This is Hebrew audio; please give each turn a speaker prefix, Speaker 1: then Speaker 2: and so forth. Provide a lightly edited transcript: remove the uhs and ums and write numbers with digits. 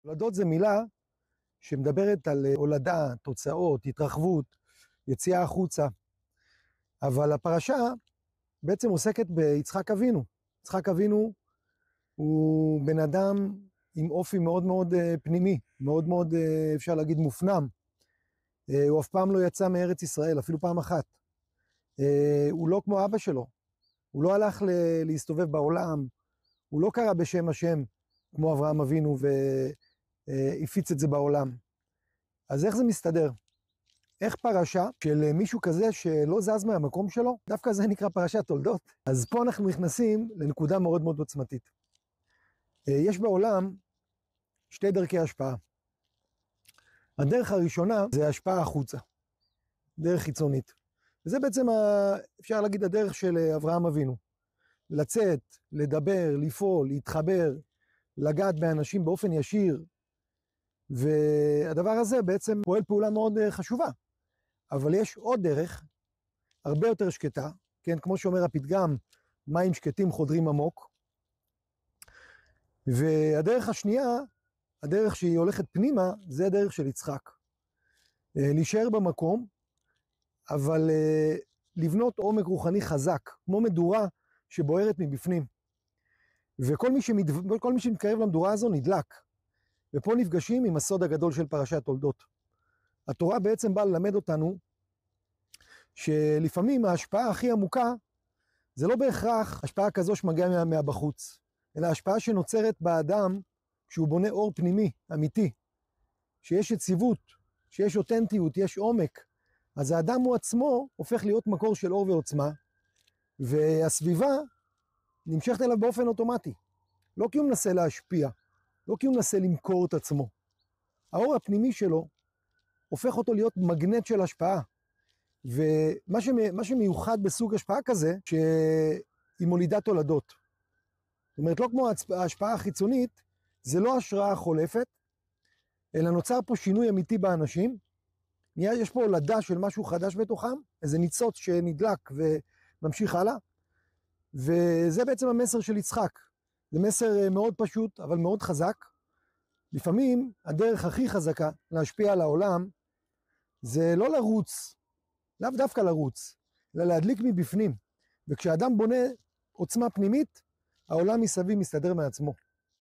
Speaker 1: הולדות זה מילה שמדברת על הולדה, תוצאות, התרחבות, יציאה החוצה. אבל הפרשה בעצם עוסקת ביצחק אבינו. יצחק אבינו הוא בן אדם עם אופי מאוד מאוד פנימי, מאוד מאוד אפשר להגיד מופנם. הוא אף פעם לא יצא מארץ ישראל, אפילו פעם אחת. הוא לא כמו אבא שלו, הוא לא הלך להסתובב בעולם, הוא לא קרא בשם השם כמו אברהם אבינו והפיץ את זה בעולם. אז איך זה מסתדר? איך פרשה של מישהו כזה שלא זז מהמקום שלו? דווקא זה נקרא פרשת תולדות. אז פה אנחנו נכנסים לנקודה מאוד מאוד עוצמתית. יש בעולם שתי דרכי השפעה. הדרך הראשונה זה השפעה החוצה, דרך חיצונית. וזה בעצם, אפשר להגיד, הדרך של אברהם אבינו. לצאת, לדבר, לפעול, להתחבר, לגעת באנשים באופן ישיר. והדבר הזה בעצם פועל פעולה מאוד חשובה. אבל יש עוד דרך, הרבה יותר שקטה, כן, כמו שאומר הפתגם, מים שקטים חודרים עמוק. והדרך השנייה, הדרך שהיא הולכת פנימה, זה הדרך של יצחק. להישאר במקום, אבל לבנות עומק רוחני חזק, כמו מדורה שבוערת מבפנים. וכל מי שמתקרב למדורה הזו נדלק. ופה נפגשים עם הסוד הגדול של פרשת תולדות. התורה בעצם באה ללמד אותנו, שלפעמים ההשפעה הכי עמוקה, זה לא בהכרח השפעה כזו שמגיעה מהבחוץ, אלא השפעה שנוצרת באדם, כשהוא בונה אור פנימי, אמיתי, שיש יציבות, שיש אותנטיות, יש עומק, אז האדם הוא עצמו הופך להיות מקור של אור ועוצמה, והסביבה נמשכת אליו באופן אוטומטי. לא כי הוא מנסה להשפיע, לא כי הוא מנסה למכור את עצמו. האור הפנימי שלו הופך אותו להיות מגנט של השפעה. ומה שמיוחד בסוג השפעה כזה, שהיא מולידת תולדות. זאת אומרת, לא כמו ההשפעה החיצונית, זה לא השראה חולפת, אלא נוצר פה שינוי אמיתי באנשים. יש פה הולדה של משהו חדש בתוכם, איזה ניצוץ שנדלק וממשיך הלאה. וזה בעצם המסר של יצחק. זה מסר מאוד פשוט, אבל מאוד חזק. לפעמים הדרך הכי חזקה להשפיע על העולם, זה לא לרוץ, לאו דווקא לרוץ, אלא להדליק מבפנים. וכשאדם בונה עוצמה פנימית, העולם מסביב מסתדר מעצמו.